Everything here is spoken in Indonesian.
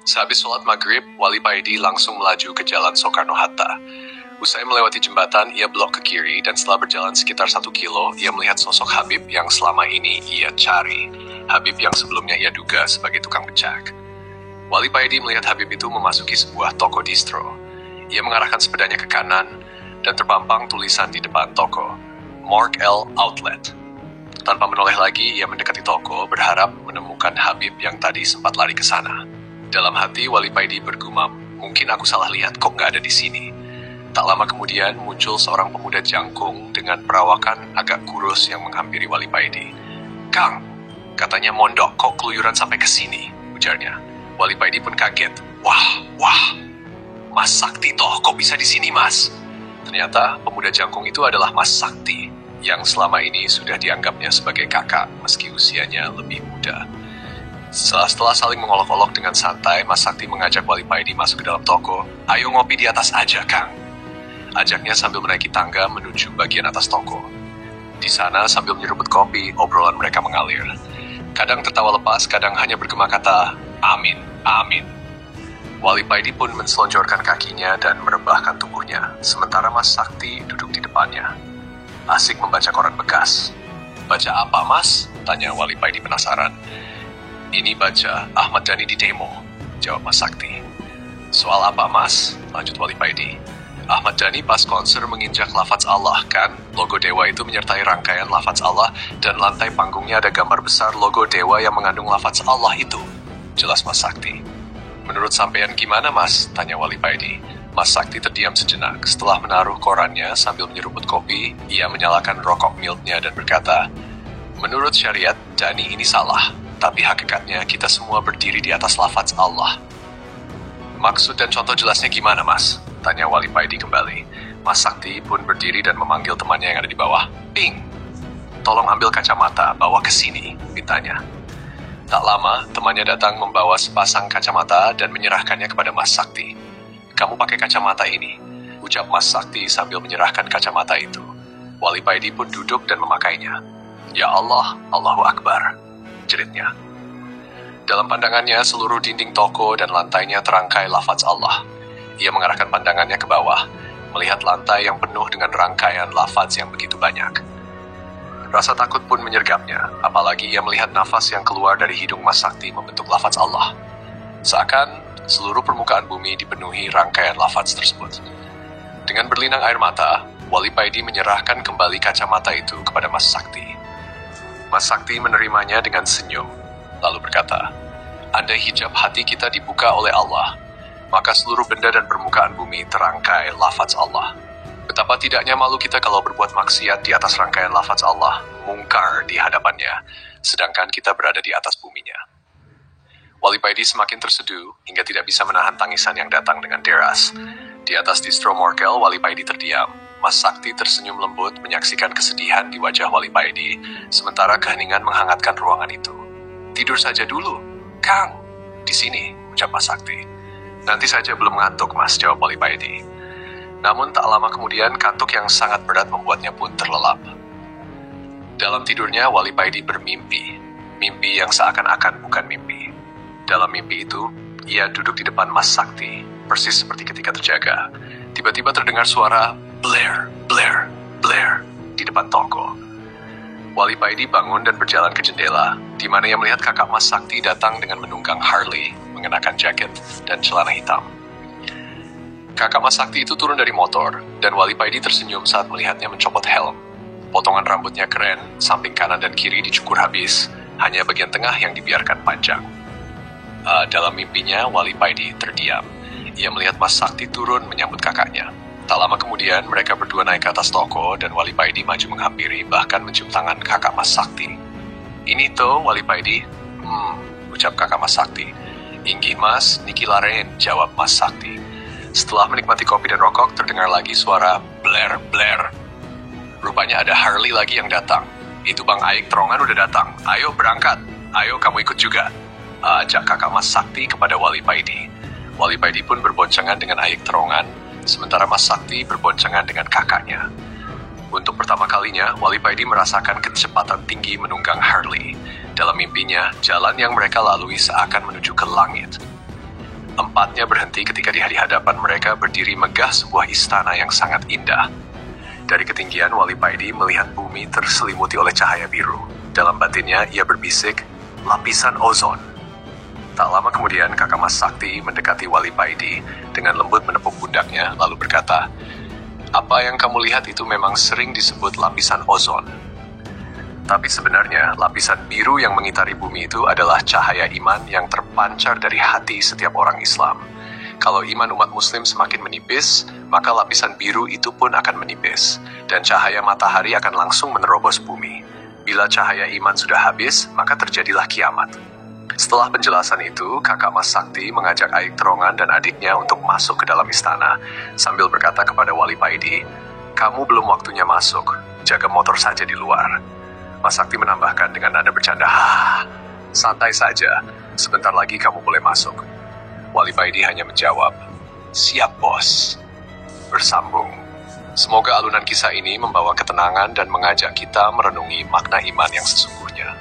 Sehabis sholat maghrib, Wali Paidi langsung melaju ke jalan Soekarno-Hatta. Usai melewati jembatan, ia belok ke kiri dan setelah berjalan sekitar 1 kilo, ia melihat sosok Habib yang selama ini ia cari. Habib yang sebelumnya ia duga sebagai tukang becak. Wali Paidi melihat Habib itu memasuki sebuah toko distro. Ia mengarahkan sepedanya ke kanan dan terpampang tulisan di depan toko, Mark L. Outlet. Tanpa menoleh lagi, ia mendekati toko berharap menemukan Habib yang tadi sempat lari ke sana. Dalam hati, Wali Paidi bergumam, mungkin aku salah lihat kok nggak ada di sini. Tak lama kemudian muncul seorang pemuda jangkung dengan perawakan agak kurus yang menghampiri Wali Paidi. "Kang," katanya, "mondok kok keluyuran sampai ke sini," ujarnya. Wali Paidi pun kaget. Wah, Mas Sakti toh, kok bisa di sini, Mas? Ternyata pemuda jangkung itu adalah Mas Sakti, yang selama ini sudah dianggapnya sebagai kakak meski usianya lebih muda. Setelah saling mengolok-olok dengan santai, Mas Sakti mengajak Wali Paidi masuk ke dalam toko. "Ayo ngopi di atas aja, Kang," ajaknya sambil menaiki tangga menuju bagian atas toko. Di sana sambil menyeruput kopi, obrolan mereka mengalir. Kadang tertawa lepas, kadang hanya bergema kata, "Amin, amin." Wali Paidi pun menselonjorkan kakinya dan merebahkan tubuhnya, sementara Mas Sakti duduk di depannya. Asik membaca koran bekas. "Baca apa, Mas?" tanya Wali Paidi penasaran. "Ini baca Ahmad Dhani di demo," jawab Mas Sakti. "Soal apa, Mas?" lanjut Wali Paidi. "Ahmad Dhani pas konser menginjak lafaz Allah, kan? Logo Dewa itu menyertai rangkaian lafaz Allah, dan lantai panggungnya ada gambar besar logo Dewa yang mengandung lafaz Allah itu," jelas Mas Sakti. "Menurut sampean gimana, Mas?" tanya Wali Paidi. Mas Sakti terdiam sejenak. Setelah menaruh korannya sambil menyeruput kopi, ia menyalakan rokok miltnya dan berkata, "Menurut syariat, Dhani ini salah. Tapi hakikatnya kita semua berdiri di atas lafaz Allah." "Maksud dan contoh jelasnya gimana, Mas?" tanya Wali Paidi kembali. Mas Sakti pun berdiri dan memanggil temannya yang ada di bawah. "Ping, tolong ambil kacamata, bawa ke sini," mintanya. Tak lama, temannya datang membawa sepasang kacamata dan menyerahkannya kepada Mas Sakti. "Kamu pakai kacamata ini," ucap Mas Sakti sambil menyerahkan kacamata itu. Wali Paidi pun duduk dan memakainya. "Ya Allah, Allahu Akbar," jeritnya. Dalam pandangannya, seluruh dinding toko dan lantainya terangkai lafaz Allah. Ia mengarahkan pandangannya ke bawah, melihat lantai yang penuh dengan rangkaian lafaz yang begitu banyak. Rasa takut pun menyergapnya, apalagi ia melihat nafas yang keluar dari hidung Mas Sakti membentuk lafaz Allah. Seakan seluruh permukaan bumi dipenuhi rangkaian lafaz tersebut. Dengan berlinang air mata, Wali Paidi menyerahkan kembali kacamata itu kepada Mas Sakti. Mas Sakti menerimanya dengan senyum, lalu berkata, "Andai hijab hati kita dibuka oleh Allah, maka seluruh benda dan permukaan bumi terangkai lafaz Allah. Betapa tidaknya malu kita kalau berbuat maksiat di atas rangkaian lafaz Allah, mungkar di hadapannya, sedangkan kita berada di atas buminya." Wali Paidi semakin terseduh hingga tidak bisa menahan tangisan yang datang dengan deras. Di atas distro Morkel, Wali Paidi terdiam. Mas Sakti tersenyum lembut menyaksikan kesedihan di wajah Wali Paidi, sementara keheningan menghangatkan ruangan itu. "Tidur saja dulu, Kang. Di sini," ucap Mas Sakti. "Nanti saja, belum ngantuk, Mas," jawab Wali Paidi. Namun tak lama kemudian kantuk yang sangat berat membuatnya pun terlelap. Dalam tidurnya, Wali Paidi bermimpi. Mimpi yang seakan-akan bukan mimpi. Dalam mimpi itu, ia duduk di depan Mas Sakti, persis seperti ketika terjaga. Tiba-tiba terdengar suara Blair, Blair, Blair di depan toko. Wali Paidi bangun dan berjalan ke jendela, di mana ia melihat kakak Mas Sakti datang dengan menunggang Harley, mengenakan jaket dan celana hitam. Kakak Mas Sakti itu turun dari motor, dan Wali Paidi tersenyum saat melihatnya mencopot helm. Potongan rambutnya keren, samping kanan dan kiri dicukur habis, hanya bagian tengah yang dibiarkan panjang. Dalam mimpinya, Wali Paidi terdiam. Ia melihat Mas Sakti turun menyambut kakaknya. Tak lama kemudian, mereka berdua naik ke atas toko dan Wali Paidi maju menghampiri, bahkan mencium tangan kakak Mas Sakti. "Ini tuh, Wali Paidi." Ucap kakak Mas Sakti. "Inggih Mas, niki laren," jawab Mas Sakti. Setelah menikmati kopi dan rokok, terdengar lagi suara Blair, Blair. Rupanya ada Harley lagi yang datang. "Itu Bang Aik Terongan udah datang. Ayo berangkat. Ayo kamu ikut juga," ajak kakak Mas Sakti kepada Wali Paidi. Wali Paidi pun berboncengan dengan Aik Terongan, sementara Mas Sakti berboncengan dengan kakaknya. Untuk pertama kalinya, Wali Paidi merasakan kecepatan tinggi menunggang Harley. Dalam mimpinya, jalan yang mereka lalui seakan menuju ke langit. Tepatnya berhenti ketika di hadapan mereka berdiri megah sebuah istana yang sangat indah. Dari ketinggian, Wali Paidi melihat bumi terselimuti oleh cahaya biru. Dalam batinnya, ia berbisik, lapisan ozon. Tak lama kemudian, Kakak Mas Sakti mendekati Wali Paidi dengan lembut menepuk pundaknya, lalu berkata, "Apa yang kamu lihat itu memang sering disebut lapisan ozon. Tapi sebenarnya, lapisan biru yang mengitari bumi itu adalah cahaya iman yang terpancar dari hati setiap orang Islam. Kalau iman umat muslim semakin menipis, maka lapisan biru itu pun akan menipis, dan cahaya matahari akan langsung menerobos bumi. Bila cahaya iman sudah habis, maka terjadilah kiamat." Setelah penjelasan itu, Kakak Mas Sakti mengajak Aik Terongan dan adiknya untuk masuk ke dalam istana, sambil berkata kepada Wali Paidi, "Kamu belum waktunya masuk, jaga motor saja di luar." Mas Sakti menambahkan dengan nada bercanda, "Santai saja, sebentar lagi kamu boleh masuk." Wali Paidi hanya menjawab, "Siap, bos." Bersambung. Semoga alunan kisah ini membawa ketenangan dan mengajak kita merenungi makna iman yang sesungguhnya.